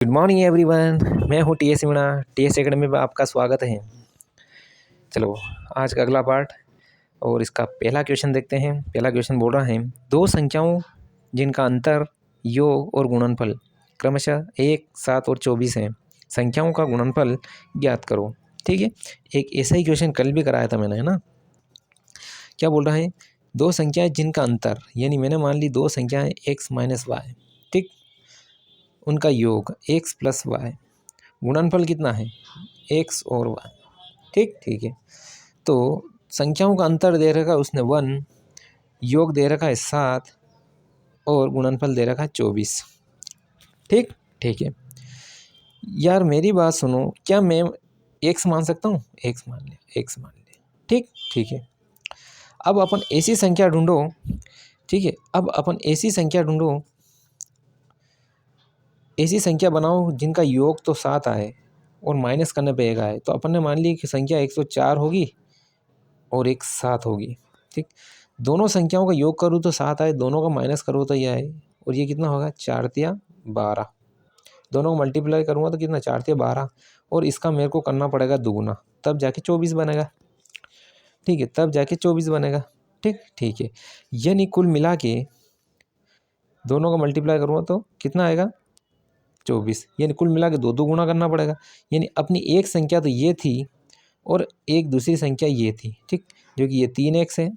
Good morning everyone. मैं हूँ T S Meena. T S academy में आपका स्वागत है। चलो आज का अगला पार्ट और इसका पहला क्वेश्चन देखते हैं। पहला क्वेश्चन बोल रहा है दो संख्याओं जिनका अंतर योग और गुणनफल क्रमशः 1, 7 और 24 है, संख्याओं का गुणनफल ज्ञात करो। ठीक है, एक ऐसा ही क्वेश्चन कल भी कराया था मैंने, है ना। क्या बोल रहा है, दो संख्याएं जिनका अंतर, यानी मैंने मान ली दो संख्याएं x माइनस वाई, ठीक, उनका योग x प्लस वाई, गुणनफल कितना है x और y। ठीक है। तो संख्याओं का अंतर दे रखा है उसने 1, योग दे रखा है 7 और गुणनफल दे रखा है 24। ठीक है यार, मेरी बात सुनो, क्या मैं x मान सकता हूँ? x मान ले। ठीक है। अब अपन ऐसी संख्या ढूंढो, ठीक है, अब अपन ऐसी संख्या ढूंढो, ऐसी संख्या बनाओ जिनका योग तो 7 आए और माइनस करने पे एक आए। तो अपन ने मान ली कि संख्या 104 होगी और एक 7 होगी। ठीक, दोनों संख्याओं का योग करूँ तो 7 आए, दोनों का माइनस करूँ तो ये आए, और ये कितना होगा 4 तिया 12। दोनों को मल्टीप्लाई करूँगा तो कितना 4 तिया 12, और इसका मेरे को करना पड़ेगा दुगुना, तब जाके 24 बनेगा। ठीक है, तब जाके 24 बनेगा। ठीक है, यानी कुल मिला के दोनों का मल्टीप्लाई करूँगा तो कितना आएगा 24, यानी कुल मिला के दो गुना करना पड़ेगा। यानी अपनी एक संख्या तो ये थी और एक दूसरी संख्या ये थी, ठीक, जो कि ये 3x है,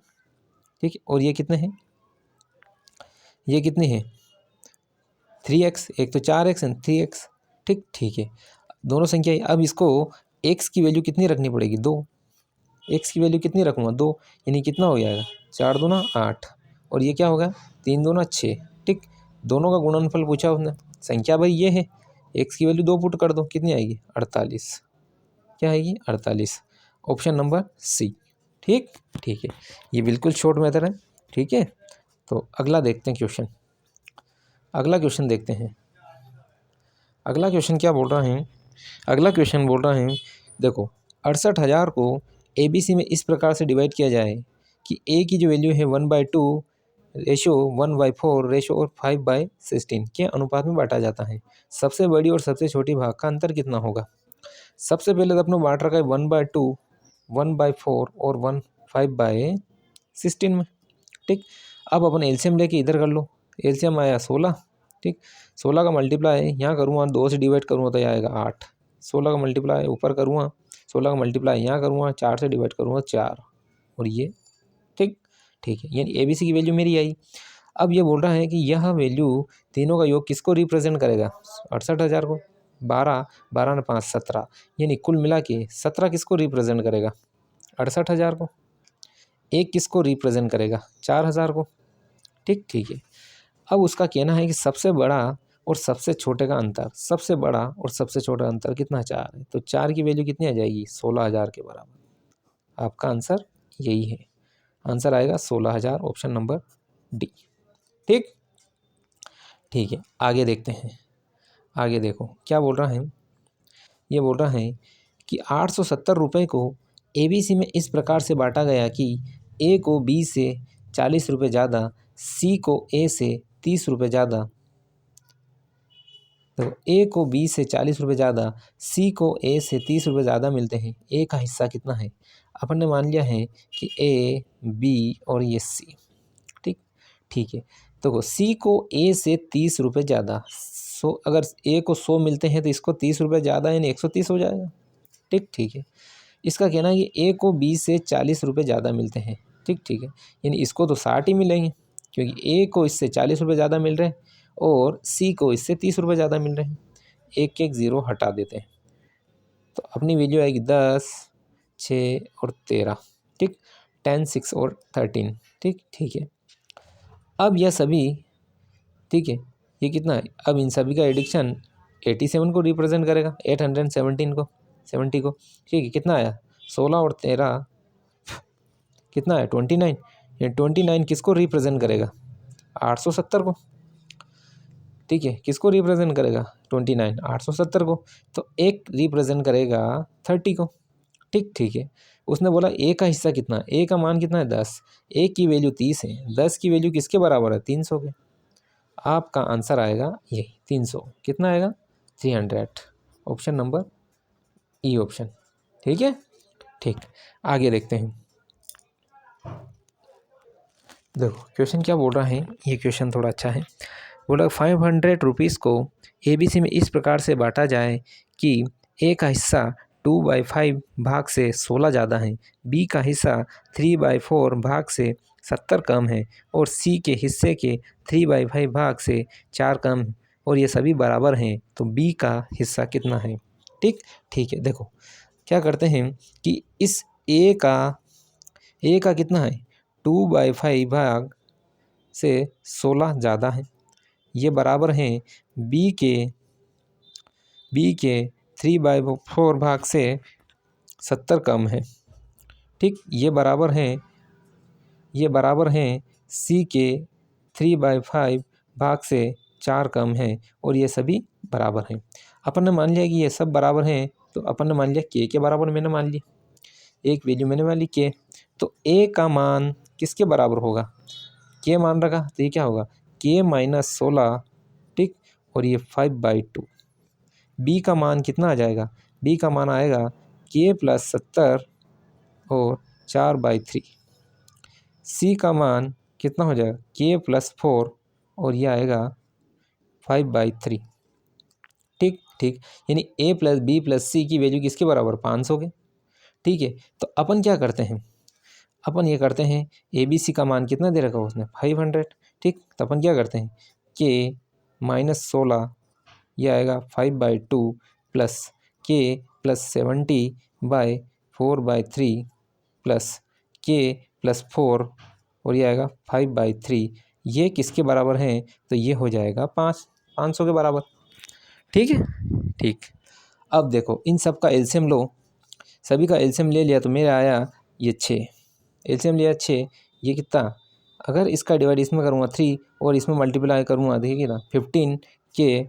ठीक, और ये कितने हैं, ये कितने हैं 3x, एक तो 4x है 3x। ठीक है, दोनों संख्या। अब इसको x की वैल्यू कितनी रखनी पड़ेगी 2, x की वैल्यू कितनी रखूँगा 2, यानी कितना हो जाएगा 4 दूना 8, और ये क्या होगा 3 दूना 6। ठीक, दोनों का गुणनफल पूछा उसने, संख्या भाई ये है, x की वैल्यू 2 पुट कर दो, कितनी आएगी 48। क्या आएगी 48, ऑप्शन नंबर सी। ठीक है, ये बिल्कुल शॉर्ट मेथड है। ठीक है, तो अगला देखते हैं क्वेश्चन। अगला क्वेश्चन देखते हैं। अगला क्वेश्चन क्या बोल रहा है, अगला क्वेश्चन बोल रहा है देखो 68,000 को ABC में इस प्रकार से डिवाइड किया जाए कि A की जो वैल्यू है 1/2 रेशो 1/4 रेशो और 5/16 के अनुपात में बांटा जाता है। सबसे बड़ी और सबसे छोटी भाग का अंतर कितना होगा? सबसे पहले तो अपने बांट रखा है 1/2, 1/4 और 5/16 में। ठीक, अब अपन एलसीएम लेके इधर कर लो, एलसीएम आया 16। ठीक, 16 का मल्टीप्लाई यहाँ करूँगा 2 से डिवाइड करूँगा तो आएगा 8। 16 का मल्टीप्लाई ऊपर करूँगा, 16 का मल्टीप्लाई यहाँ करूँगा 4 से डिवाइड करूँगा 4, और ये ठीक है, यानी ABC की वैल्यू मेरी आई। अब ये बोल रहा है कि यह वैल्यू तीनों का योग किसको रिप्रेजेंट करेगा? 68,000 को, 12, 12 ने 5 17, यानी कुल मिला के 17 किसको रिप्रेजेंट करेगा 68,000 को, एक किसको रिप्रेजेंट करेगा 4,000 को। ठीक है, अब उसका कहना है कि सबसे बड़ा और सबसे छोटे का अंतर, सबसे बड़ा और सबसे छोटा अंतर कितना 4 है, तो 4 की वैल्यू कितनी आ जाएगी 16,000 के बराबर। आपका आंसर यही है, आंसर आएगा 16,000, ऑप्शन नंबर डी। ठीक है, आगे देखते हैं। आगे देखो क्या बोल रहा है, ये बोल रहा है कि 870 रुपये को ABC में इस प्रकार से बांटा गया कि A को B से 40 रुपये ज़्यादा, C को A से 30 रुपये ज़्यादा, तो A को B से 40 रुपये ज़्यादा, C को A से 30 रुपये ज़्यादा मिलते हैं। A का हिस्सा कितना है? अपन ने मान लिया है कि A, B और ये C। ठीक है, तो C को A से 30 रुपये ज़्यादा, अगर A को 100 मिलते हैं तो इसको 30 रुपये ज़्यादा यानी 130 हो जाएगा। ठीक है, इसका कहना है कि A को B से 40 रुपये ज़्यादा मिलते हैं। ठीक है, यानी इसको तो 60 ही मिलेंगे, क्योंकि A को इससे 40 रुपये ज़्यादा मिल रहे हैं और C को इससे 30 रुपये ज़्यादा मिल रहे हैं। एक ज़ीरो हटा देते हैं तो अपनी वैल्यू आएगी 10, 6 और 13। ठीक, 10, 6 और 13। ठीक है, अब यह सभी, ठीक है, ये कितना है, अब इन सभी का एडिक्शन 87 को रिप्रेजेंट करेगा, 817 को, 70 को। ठीक है, कितना आया 16 और 13 कितना है 29, ये 29 किसको रिप्रेजेंट करेगा 870 को। ठीक है, किसको रिप्रेजेंट करेगा 29 870 को, तो एक रिप्रेजेंट करेगा 30 को। ठीक है, उसने बोला A का हिस्सा कितना, A का मान कितना है 10, A की वैल्यू 30 है, 10 की वैल्यू किसके बराबर है 300 के। आपका आंसर आएगा यही 300। कितना आएगा 300। Option number E option. ठीक है, ठीक। आगे देखते हैं। देखो क्वेश्चन क्या बोल रहा है, ये क्वेश्चन थोड़ा अच्छा है। बोला 500 रुपीज़ को ABC में इस प्रकार से बांटा जाए कि ए का हिस्सा 2/5 भाग से 16 ज़्यादा है, बी का हिस्सा 3/4 भाग से 70 कम है और सी के हिस्से के 3/5 भाग से 4 कम है और ये सभी बराबर हैं, तो बी का हिस्सा कितना है। ठीक, ठीक है। देखो क्या करते हैं कि इस ए का कितना है, 2/5 भाग से 16 ज़्यादा है, ये बराबर हैं बी के 3/4 भाग से 70 कम है। ठीक, ये बराबर हैं सी के 3/5 भाग से 4 कम है और ये सभी बराबर हैं। अपन ने मान लिया कि ये सब बराबर हैं, तो अपन ने मान लिया के बराबर मैंने मान लिया, एक वैल्यू मैंने मान ली के। तो ए का मान किसके बराबर होगा, के मान रखा, तो ये क्या होगा के-16। ठीक, और ये 5/2। बी का मान कितना आ जाएगा, बी का मान आएगा k+70 और 4/3। सी का मान कितना हो जाएगा k+4 और ये आएगा 5/3। ठीक, ठीक। यानी A+B+C की वैल्यू किसके बराबर, 500 के। ठीक है, तो अपन क्या करते हैं, अपन ये करते हैं ABC का मान कितना दे रखा है उसने 500। ठीक, तो अपन क्या करते हैं k-16 ये आएगा 5/2 प्लस k+70/4/3 प्लस k+4 और ये आएगा 5/3। ये किसके बराबर हैं, तो ये हो जाएगा 500 के बराबर। ठीक है, ठीक। अब देखो इन सब का एलसीएम लो, सभी का एलसीएम ले लिया तो मेरा आया ये 6। एलसीएम लिया 6, ये कितना, अगर इसका डिवाइड इसमें करूँगा 3 और इसमें मल्टीप्लाई करूँगा, देखिए ना 15 के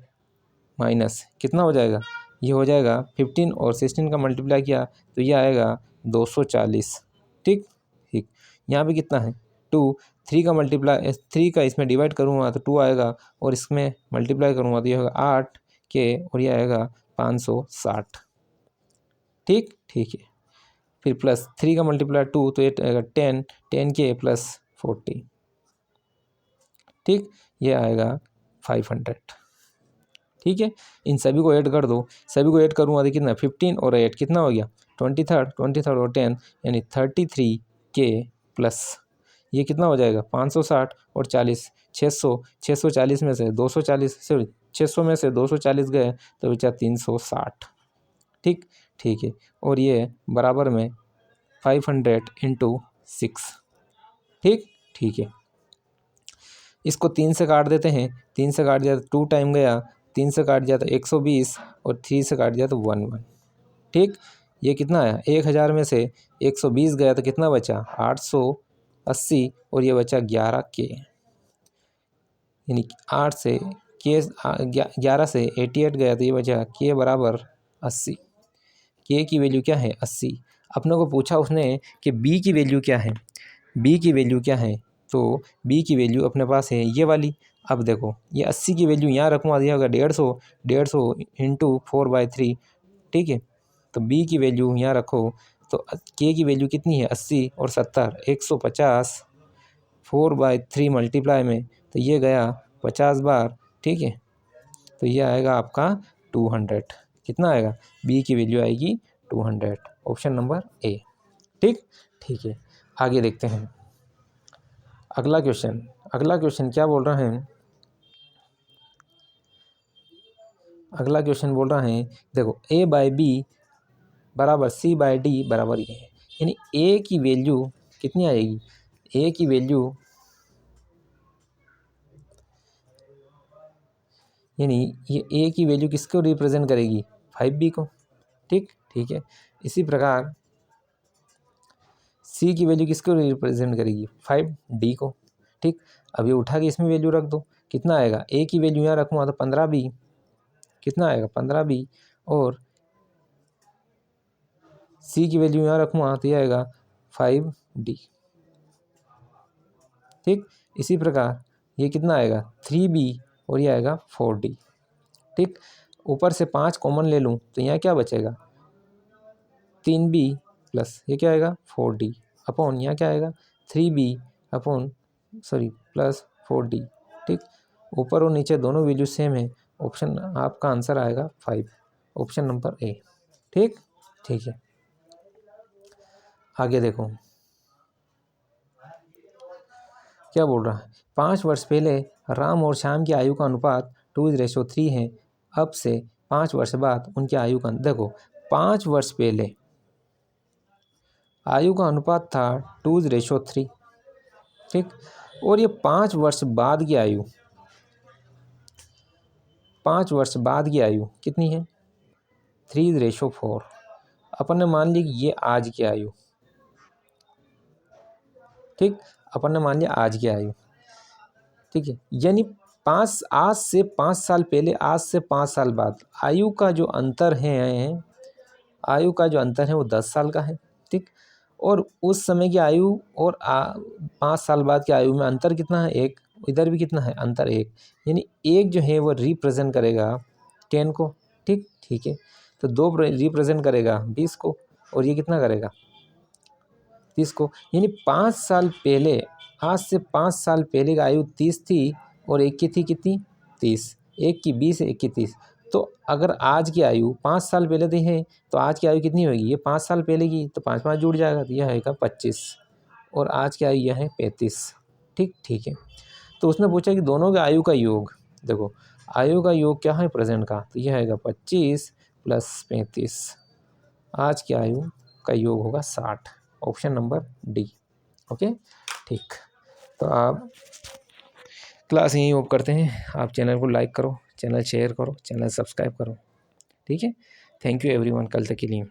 माइनस कितना हो जाएगा, ये हो जाएगा 15 और 16 का मल्टीप्लाई किया तो ये आएगा 240। ठीक, ठीक। यहाँ पे कितना है 2, 3 का मल्टीप्लाई 3 का इसमें डिवाइड करूँगा तो 2 आएगा और इसमें मल्टीप्लाई करूँगा तो ये होगा 8 के और ये आएगा 560। ठीक, ठीक है। फिर प्लस 3 का मल्टीप्लाई 2 तो ये आएगा 10 के प्लस 40। ठीक, ये आएगा 500। ठीक है, इन सभी को ऐड कर दो, सभी को ऐड करूँगा तो कितना 15 और 8 कितना हो गया 23 और 10 यानी 33 के प्लस ये कितना हो जाएगा 560 और 40 600। 640 में से 240 सॉरी 600 में से 240 गए तो बचा 360। ठीक, ठीक है। और ये बराबर में 500 × 6। ठीक, ठीक है। इसको 3 से काट देते हैं, 3 से काट दिया तो 2 टाइम गया, 3 से काट दिया तो 120 और 3 से काट दिया तो 11। ठीक, ये कितना आया 1000 में से 120 गया तो कितना बचा 880 और ये बचा 11 के, यानी 8 से के 11 से 88 गया तो ये बचा के बराबर 80। के की वैल्यू क्या है 80। अपने को पूछा उसने कि बी की वैल्यू क्या है, बी की वैल्यू क्या है, तो बी की वैल्यू अपने पास है ये वाली। अब देखो ये 80 की वैल्यू यहाँ रखवा दिया होगा 150 × 4/3। ठीक है, तो बी की वैल्यू यहाँ रखो तो के की वैल्यू कितनी है 80 और 70 150 4/3 मल्टीप्लाई में तो ये गया 50 बार। ठीक है, तो ये आएगा आपका 200। कितना आएगा, बी की वैल्यू आएगी 200। Option number A. ठीक, ठीक है। आगे देखते हैं अगला क्वेश्चन। अगला क्वेश्चन क्या बोल रहा है, अगला क्वेश्चन बोल रहा है देखो A/B बराबर C/D बराबर ये है, यानी ए की वैल्यू कितनी आएगी, ए की वैल्यू यानी ये ए की वैल्यू किसको रिप्रेजेंट करेगी 5B को। ठीक, ठीक है। इसी प्रकार सी की वैल्यू किसको रिप्रेजेंट करेगी 5D को। ठीक, अब ये उठा के इसमें वैल्यू रख दो, कितना आएगा ए की वैल्यू यहाँ रखूँगा तो 15B, कितना आएगा 15B और सी की वैल्यू यहाँ रखूँगा तो ये आएगा 5D। ठीक, इसी प्रकार ये कितना आएगा 3B और ये आएगा 4D। ठीक, ऊपर से 5 कॉमन ले लूँ तो यहाँ क्या बचेगा 3b प्लस ये क्या आएगा 4d अपॉन यहाँ क्या आएगा 3b अपॉन प्लस 4d। ठीक, ऊपर और नीचे दोनों वैल्यू सेम है, ऑप्शन आपका आंसर आएगा 5, ऑप्शन नंबर ए। ठीक ठीक है, आगे देखो क्या बोल रहा है। 5 वर्ष पहले राम और श्याम की आयु का अनुपात 2:3 है। अब से 5 वर्ष बाद उनकी आयु का देखो 5 वर्ष पहले आयु का अनुपात था 2:3। ठीक, और ये 5 वर्ष बाद की आयु, 5 वर्ष बाद की आयु कितनी है 3:4। अपन ने मान ली कि ये आज की आयु, ठीक, अपन ने मान लिया आज की आयु। ठीक है, यानी आज से 5 साल पहले, आज से 5 साल बाद आयु का जो अंतर है, आयु का जो अंतर है वो 10 साल का है। ठीक, और उस समय की आयु और 5 साल बाद की आयु में अंतर कितना है 1, इधर भी कितना है अंतर 1, यानी 1 जो है वो रिप्रेजेंट करेगा 10 को। ठीक ठीक है, तो 2 रिप्रेजेंट करेगा 20 को, और ये कितना करेगा 30 को। यानी 5 साल पहले, आज से 5 साल पहले की आयु 30 थी और एक की थी कितनी 30, एक की 20 एक की 30। तो अगर आज की आयु 5 साल पहले दी है तो आज की आयु कितनी होगी, ये 5 साल पहले की, तो 5 5 जुड़ जाएगा तो यह आएगा 25, और आज की आयु यह है 35। ठीक ठीक है, तो उसने पूछा कि दोनों के आयु का योग, देखो आयु का योग क्या है प्रेजेंट का, तो यह आएगा 25 प्लस 35, आज की आयु का योग होगा 60, ऑप्शन नंबर डी। ओके ठीक, तो आप क्लास यहीं ऑफ करते हैं। आप चैनल को लाइक करो, चैनल शेयर करो, चैनल सब्सक्राइब करो। ठीक है, थैंक यू एवरीवन, कल तक के लिए।